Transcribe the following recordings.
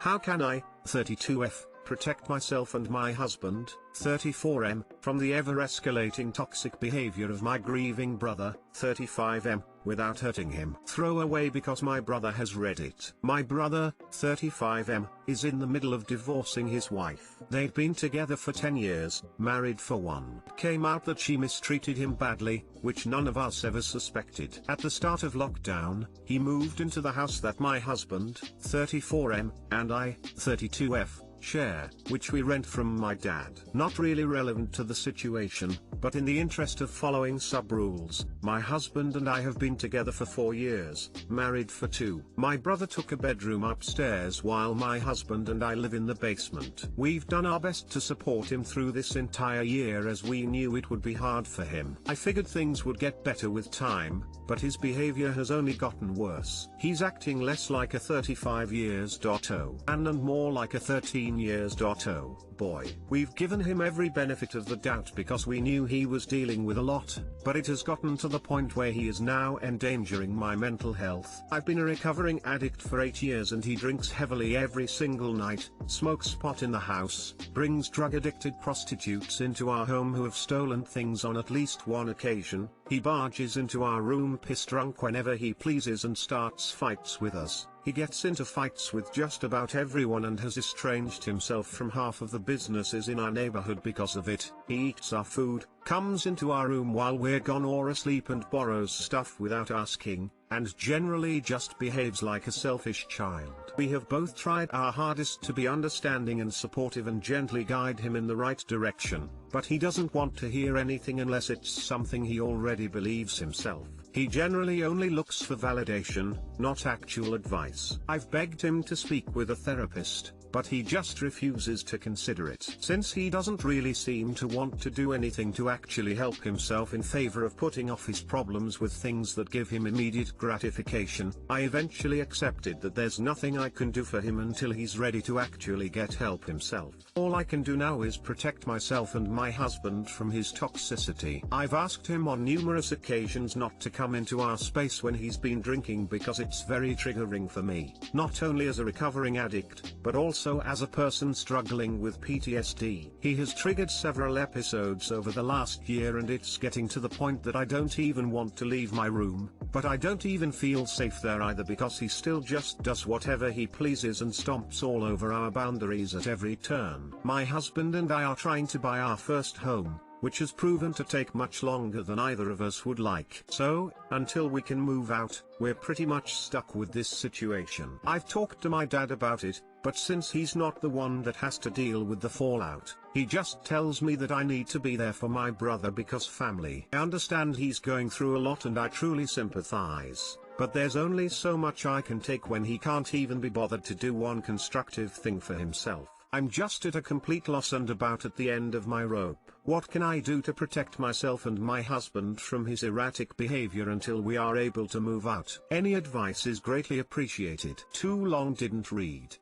How can I, 32F, protect myself and my husband, 34M, from the ever-escalating toxic behavior of my grieving brother, 35M, without hurting him? Throw away because my brother has read it. My brother, 35M, is in the middle of divorcing his wife. They've been together for 10 years, married for 1. It came out that she mistreated him badly, which none of us ever suspected. At the start of lockdown, he moved into the house that my husband, 34M, and I, 32F, share, which we rent from my dad. Not really relevant to the situation, but in the interest of following sub-rules, my husband and I have been together for 4 years, married for 2. My brother took a bedroom upstairs while my husband and I live in the basement. We've done our best to support him through this entire year as we knew it would be hard for him. I figured things would get better with time, but his behavior has only gotten worse. He's acting less like a 35 years old and more like a 13 years old boy. We've given him every benefit of the doubt because we knew he was dealing with a lot, but it has gotten to the point where he is now endangering my mental health. I've been a recovering addict for 8 years and he drinks heavily every single night, smokes pot in the house, brings drug-addicted prostitutes into our home who have stolen things on at least 1 occasion, he barges into our room piss drunk whenever he pleases and starts fights with us. He gets into fights with just about everyone and has estranged himself from half of the businesses in our neighborhood because of it. He eats our food, comes into our room while we're gone or asleep and borrows stuff without asking, and generally just behaves like a selfish child. We have both tried our hardest to be understanding and supportive and gently guide him in the right direction, but he doesn't want to hear anything unless it's something he already believes himself. He generally only looks for validation, not actual advice. I've begged him to speak with a therapist, but he just refuses to consider it. Since he doesn't really seem to want to do anything to actually help himself in favor of putting off his problems with things that give him immediate gratification, I eventually accepted that there's nothing I can do for him until he's ready to actually get help himself. All I can do now is protect myself and my husband from his toxicity. I've asked him on numerous occasions not to come into our space when he's been drinking because it's very triggering for me, not only as a recovering addict, but also as a person struggling with PTSD. He has triggered several episodes over the last year and it's getting to the point that I don't even want to leave my room, but I don't even feel safe there either because he still just does whatever he pleases and stomps all over our boundaries at every turn. My husband and I are trying to buy our first home, which has proven to take much longer than either of us would like. So, until we can move out, we're pretty much stuck with this situation. I've talked to my dad about it, but since he's not the one that has to deal with the fallout, he just tells me that I need to be there for my brother because family. I understand he's going through a lot and I truly sympathize, but there's only so much I can take when he can't even be bothered to do one constructive thing for himself. I'm just at a complete loss and about at the end of my rope. What can I do to protect myself and my husband from his erratic behavior until we are able to move out? Any advice is greatly appreciated. Too long didn't read.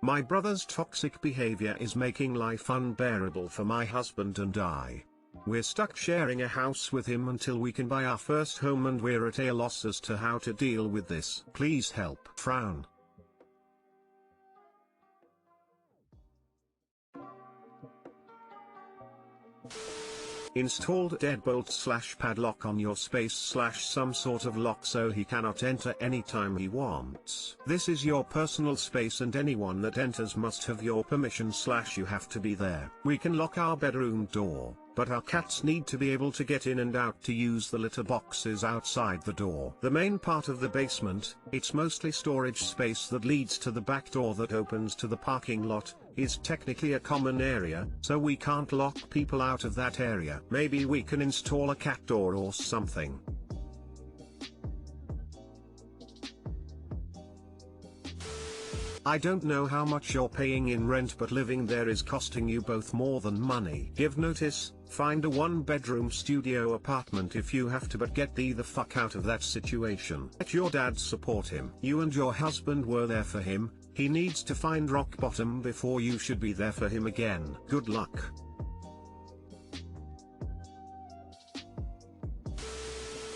My brother's toxic behavior is making life unbearable for my husband and I. We're stuck sharing a house with him until we can buy our first home and we're at a loss as to how to deal with this. Please help. Frown. Installed deadbolt/padlock on your space/some sort of lock so he cannot enter anytime he wants. This is your personal space and anyone that enters must have your permission/you have to be there. We can lock our bedroom door, but our cats need to be able to get in and out to use the litter boxes outside the door. The main part of the basement, it's mostly storage space that leads to the back door that opens to the parking lot, is technically a common area, so we can't lock people out of that area. Maybe we can install a cat door or something. I don't know how much you're paying in rent, but living there is costing you both more than money. Give notice, find a 1-bedroom studio apartment if you have to, but get the fuck out of that situation. Let your dad support him. You and your husband were there for him, he needs to find rock bottom before you should be there for him again. Good luck.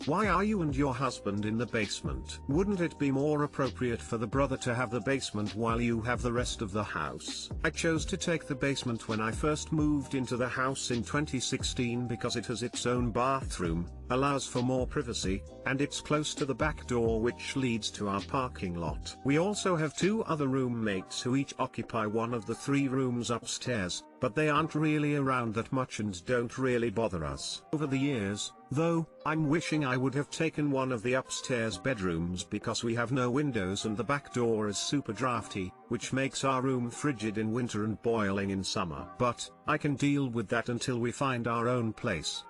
Why are you and your husband in the basement? Wouldn't it be more appropriate for the brother to have the basement while you have the rest of the house? I chose to take the basement when I first moved into the house in 2016 because it has its own bathroom, allows for more privacy, and it's close to the back door which leads to our parking lot. We also have 2 other roommates who each occupy one of the 3 rooms upstairs, but they aren't really around that much and don't really bother us. Over the years, though, I'm wishing I would have taken one of the upstairs bedrooms because we have no windows and the back door is super drafty, which makes our room frigid in winter and boiling in summer. But I can deal with that until we find our own place.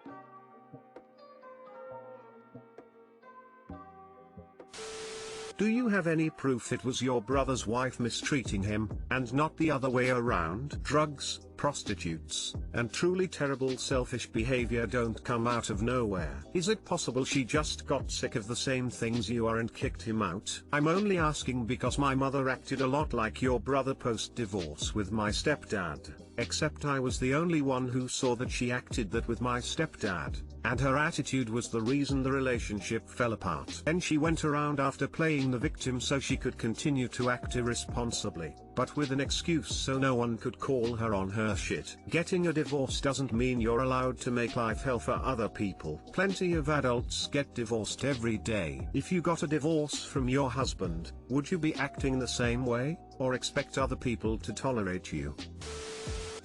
Do you have any proof it was your brother's wife mistreating him, and not the other way around? Drugs, prostitutes, and truly terrible selfish behavior don't come out of nowhere. Is it possible she just got sick of the same things you are and kicked him out? I'm only asking because my mother acted a lot like your brother post-divorce with my stepdad, except I was the only one who saw that she acted that with my stepdad, and her attitude was the reason the relationship fell apart. Then she went around after playing the victim so she could continue to act irresponsibly, but with an excuse so no one could call her on her shit. Getting a divorce doesn't mean you're allowed to make life hell for other people. Plenty of adults get divorced every day. If you got a divorce from your husband, would you be acting the same way, or expect other people to tolerate you?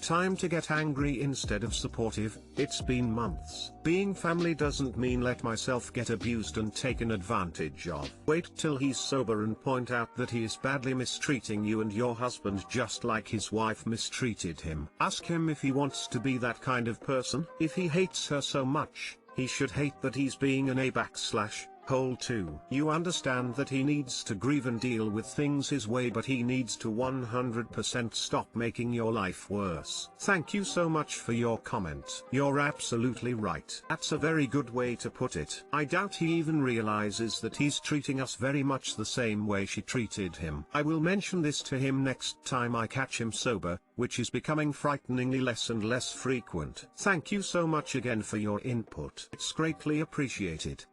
Time to get angry instead of supportive. It's been months. Being family doesn't mean let myself get abused and taken advantage of. Wait till he's sober and point out that he is badly mistreating you and your husband just like his wife mistreated him. Ask him if he wants to be that kind of person. If he hates her so much, he should hate that he's being an a/hole too. You understand that he needs to grieve and deal with things his way, but he needs to 100% stop making your life worse. Thank you so much for your comment. You're absolutely right. That's a very good way to put it. I doubt he even realizes that he's treating us very much the same way she treated him. I will mention this to him next time I catch him sober, which is becoming frighteningly less and less frequent. Thank you so much again for your input. It's greatly appreciated.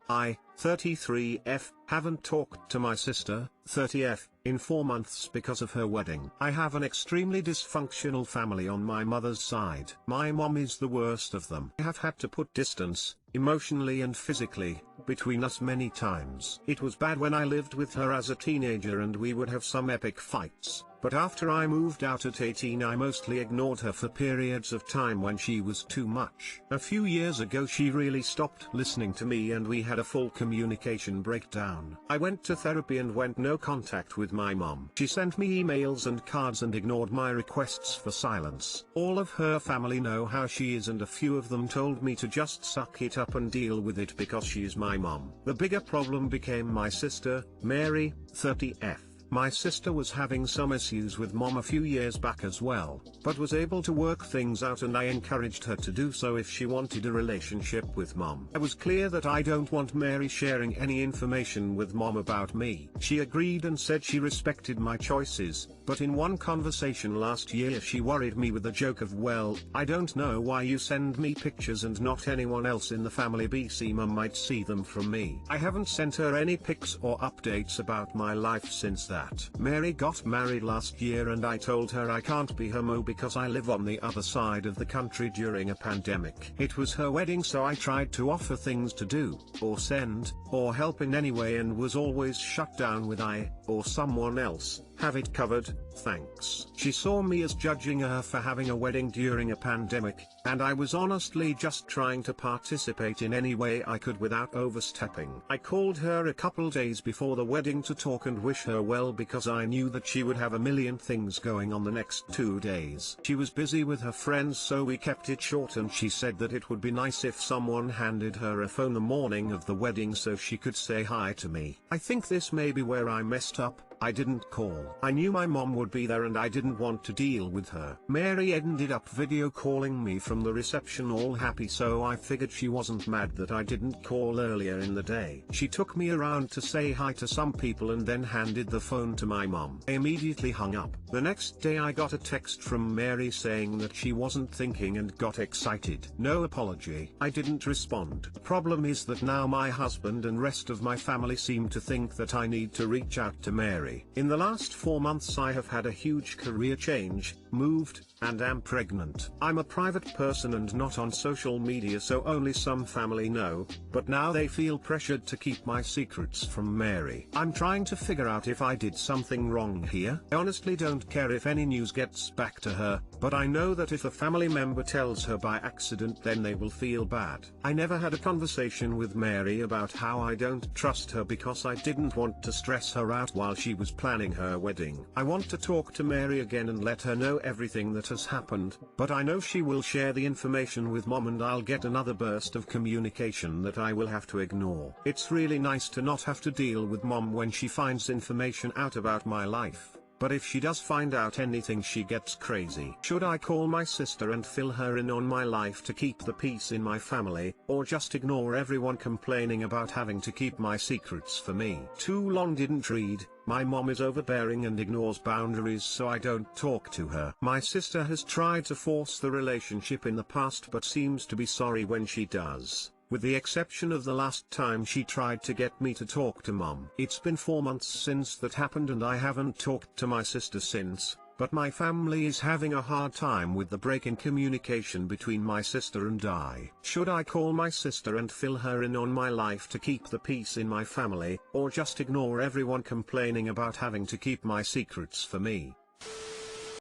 I, 33F, haven't talked to my sister, 30F, in 4 months because of her wedding. I have an extremely dysfunctional family on my mother's side. My mom is the worst of them. I have had to put distance, emotionally and physically, between us many times. It was bad when I lived with her as a teenager and we would have some epic fights. But after I moved out at 18 I mostly ignored her for periods of time when she was too much. A few years ago she really stopped listening to me and we had a full communication breakdown. I went to therapy and went no contact with my mom. She sent me emails and cards and ignored my requests for silence. All of her family know how she is and a few of them told me to just suck it up and deal with it because she is my mom. The bigger problem became my sister, Mary, 30F. My sister was having some issues with mom a few years back as well, but was able to work things out and I encouraged her to do so if she wanted a relationship with mom. I was clear that I don't want Mary sharing any information with mom about me. She agreed and said she respected my choices, but in one conversation last year she worried me with a joke of, well, I don't know why you send me pictures and not anyone else in the family, BC mom might see them from me. I haven't sent her any pics or updates about my life since that. Mary got married last year and I told her I can't be homo because I live on the other side of the country during a pandemic. It was her wedding so I tried to offer things to do, or send, or help in any way and was always shut down with I, or someone else, have it covered, thanks. She saw me as judging her for having a wedding during a pandemic, and I was honestly just trying to participate in any way I could without overstepping. I called her a couple days before the wedding to talk and wish her well because I knew that she would have a million things going on the next 2 days. She was busy with her friends so we kept it short and she said that it would be nice if someone handed her a phone the morning of the wedding so she could say hi to me. I think this may be where I messed up. I didn't call. I knew my mom would be there and I didn't want to deal with her. Mary ended up video calling me from the reception all happy so I figured she wasn't mad that I didn't call earlier in the day. She took me around to say hi to some people and then handed the phone to my mom. I immediately hung up. The next day I got a text from Mary saying that she wasn't thinking and got excited. No apology. I didn't respond. The problem is that now my husband and rest of my family seem to think that I need to reach out to Mary. In the last 4 months I have had a huge career change, moved, and am pregnant. I'm a private person and not on social media, so only some family know, but now they feel pressured to keep my secrets from Mary. I'm trying to figure out if I did something wrong here. I honestly don't care if any news gets back to her, but I know that if a family member tells her by accident then they will feel bad. I never had a conversation with Mary about how I don't trust her because I didn't want to stress her out while she was planning her wedding. I want to talk to Mary again and let her know everything that has happened, but I know she will share the information with Mom and I'll get another burst of communication that I will have to ignore. It's really nice to not have to deal with Mom when she finds information out about my life, but if she does find out anything she gets crazy. Should I call my sister and fill her in on my life to keep the peace in my family, or just ignore everyone complaining about having to keep my secrets for me? Too long didn't read. My mom is overbearing and ignores boundaries, so I don't talk to her. My sister has tried to force the relationship in the past but seems to be sorry when she does, with the exception of the last time she tried to get me to talk to Mom. It's been 4 months since that happened and I haven't talked to my sister since, but my family is having a hard time with the break in communication between my sister and I. Should I call my sister and fill her in on my life to keep the peace in my family, or just ignore everyone complaining about having to keep my secrets for me?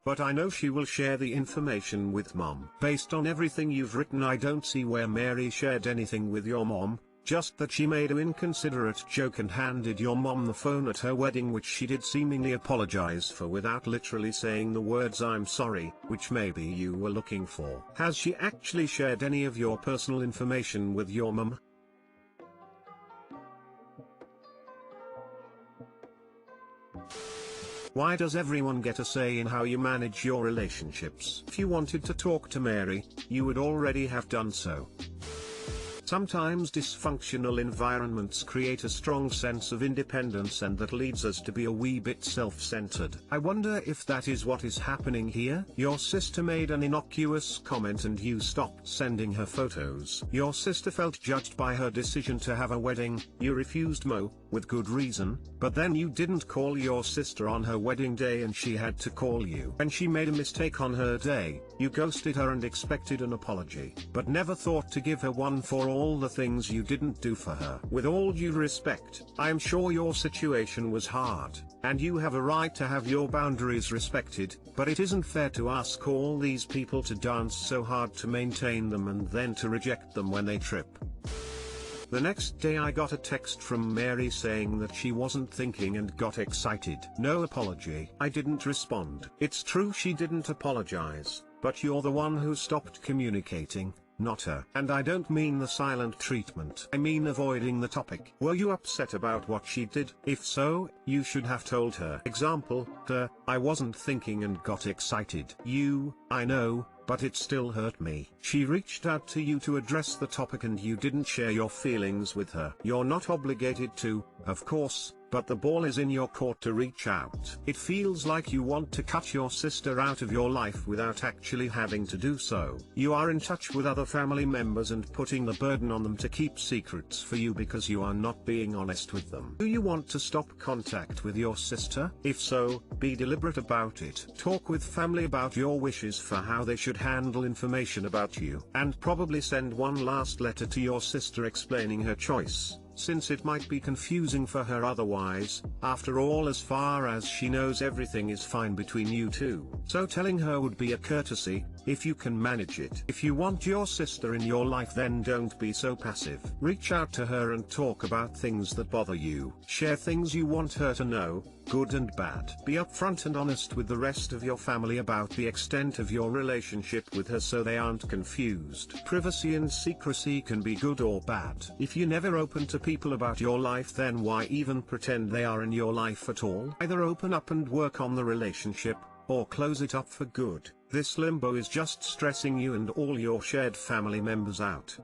But I know she will share the information with Mom. Based on everything you've written, I don't see where Mary shared anything with your mom, just that she made an inconsiderate joke and handed your mom the phone at her wedding, which she did seemingly apologize for without literally saying the words "I'm sorry," which maybe you were looking for. Has she actually shared any of your personal information with your mom? Why does everyone get a say in how you manage your relationships? If you wanted to talk to Mary, you would already have done so. Sometimes dysfunctional environments create a strong sense of independence, and that leads us to be a wee bit self-centered. I wonder if that is what is happening here. Your sister made an innocuous comment and you stopped sending her photos. Your sister felt judged by her decision to have a wedding. You refused Mo, with good reason, but then you didn't call your sister on her wedding day and she had to call you. When she made a mistake on her day, you ghosted her and expected an apology, but never thought to give her one for all the things you didn't do for her. With all due respect, I am sure your situation was hard, and you have a right to have your boundaries respected, but it isn't fair to ask all these people to dance so hard to maintain them and then to reject them when they trip. The next day I got a text from Mary saying that she wasn't thinking and got excited. No apology. I didn't respond. It's true she didn't apologize, but you're the one who stopped communicating, not her. And I don't mean the silent treatment. I mean avoiding the topic. Were you upset about what she did? If so, you should have told her. Example, I wasn't thinking and got excited. I know, but it still hurt me. She reached out to you to address the topic and you didn't share your feelings with her. You're not obligated to, of course, but the ball is in your court to reach out. It feels like you want to cut your sister out of your life without actually having to do so. You are in touch with other family members and putting the burden on them to keep secrets for you because you are not being honest with them. Do you want to stop contact with your sister? If so, be deliberate about it. Talk with family about your wishes for how they should handle information about you, and probably send one last letter to your sister explaining her choice, since it might be confusing for her otherwise. After all, as far as she knows, everything is fine between you two. So telling her would be a courtesy, if you can manage it. If you want your sister in your life, then don't be so passive. Reach out to her and talk about things that bother you. Share things you want her to know, good and bad. Be upfront and honest with the rest of your family about the extent of your relationship with her so they aren't confused. Privacy and secrecy can be good or bad. If you never open to people about your life, then why even pretend they are in your life at all? Either open up and work on the relationship, or close it up for good. This limbo is just stressing you and all your shared family members out.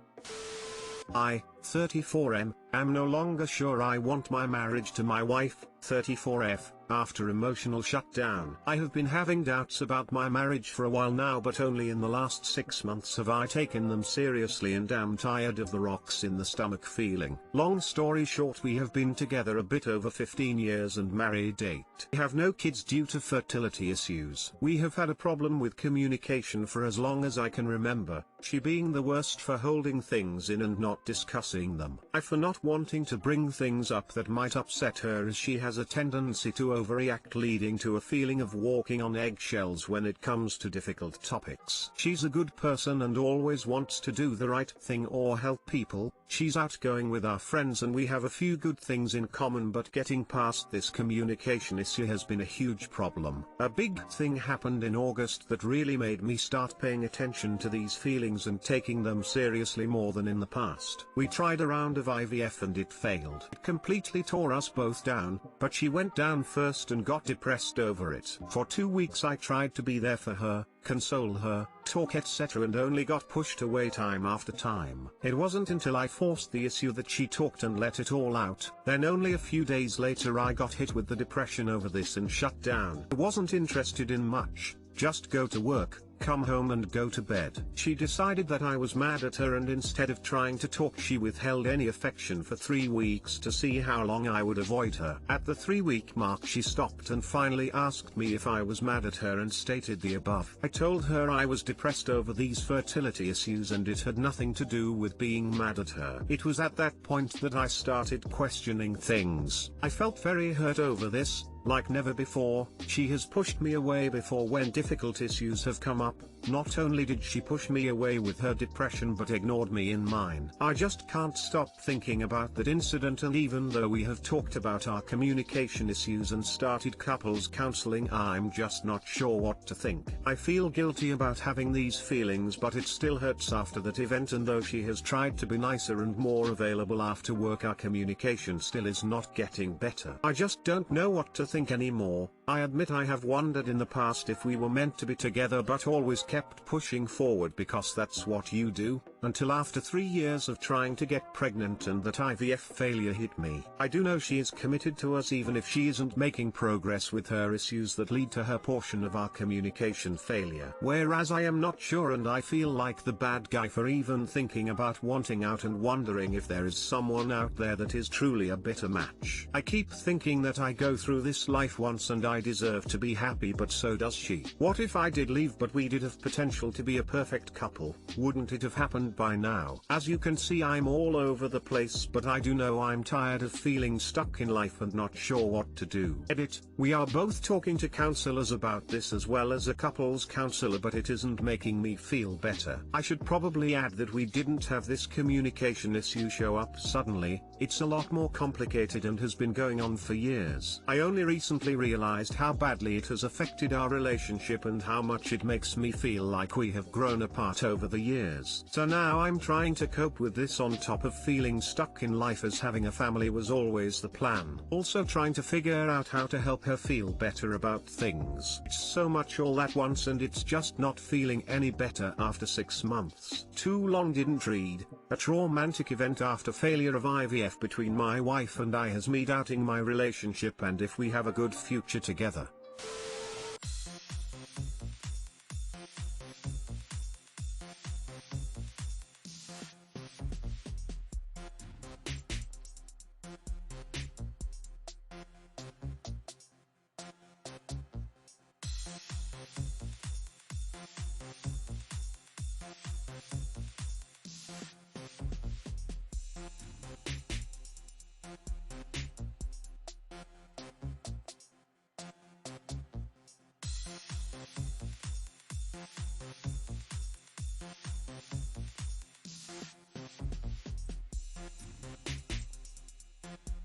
I 34M, am no longer sure I want my marriage to my wife. 34F, after emotional shutdown. I have been having doubts about my marriage for a while now, but only in the last 6 months have I taken them seriously, and am tired of the rocks in the stomach feeling. Long story short, we have been together a bit over 15 years and married 8. We have no kids due to fertility issues. We have had a problem with communication for as long as I can remember, she being the worst for holding things in and not discussing them. I for not wanting to bring things up that might upset her, as she has a tendency to overreact, leading to a feeling of walking on eggshells when it comes to difficult topics. She's a good person and always wants to do the right thing or help people. She's outgoing with our friends and we have a few good things in common, but getting past this communication issue has been a huge problem. A big thing happened in August that really made me start paying attention to these feelings and taking them seriously more than in the past. We tried a round of IVF and it failed. It completely tore us both down, but she went down first and got depressed over it. For 2 weeks I tried to be there for her, console her, talk etc., and only got pushed away time after time. It wasn't until I forced the issue that she talked and let it all out. Then only a few days later I got hit with the depression over this and shut down. I wasn't interested in much, just go to work, come home and go to bed. She decided that I was mad at her, and instead of trying to talk, she withheld any affection for 3 weeks to see how long I would avoid her. At the 3-week mark she stopped and finally asked me if I was mad at her and stated the above. I told her I was depressed over these fertility issues and it had nothing to do with being mad at her. It was at that point that I started questioning things. I felt very hurt over this, like never before. She has pushed me away before when difficult issues have come up. Not only did she push me away with her depression but ignored me in mine. I just can't stop thinking about that incident, and even though we have talked about our communication issues and started couples counseling, I'm just not sure what to think. I feel guilty about having these feelings, but it still hurts after that event, and though she has tried to be nicer and more available after work, our communication still is not getting better. I just don't know what to think anymore. I admit I have wondered in the past if we were meant to be together, but always kept pushing forward because that's what you do, until after 3 years of trying to get pregnant and that IVF failure hit me. I do know she is committed to us even if she isn't making progress with her issues that lead to her portion of our communication failure. Whereas I am not sure, and I feel like the bad guy for even thinking about wanting out and wondering if there is someone out there that is truly a better match. I keep thinking that I go through this life once and I deserve to be happy, but so does she. What if I did leave but we did have potential to be a perfect couple? Wouldn't it have happened by now? As you can see, I'm all over the place, but I do know I'm tired of feeling stuck in life and not sure what to do. Edit. We are both talking to counselors about this as well as a couples counselor, but it isn't making me feel better. I should probably add that we didn't have this communication issue show up suddenly. It's a lot more complicated and has been going on for years. I only recently realized how badly it has affected our relationship and how much it makes me feel like we have grown apart over the years. So now I'm trying to cope with this on top of feeling stuck in life, as having a family was always the plan. Also trying to figure out how to help her feel better about things. It's so much all at once and it's just not feeling any better after 6 months. Too long didn't read. A traumatic event after failure of IVF between my wife and I has me doubting my relationship and if we have a good future together.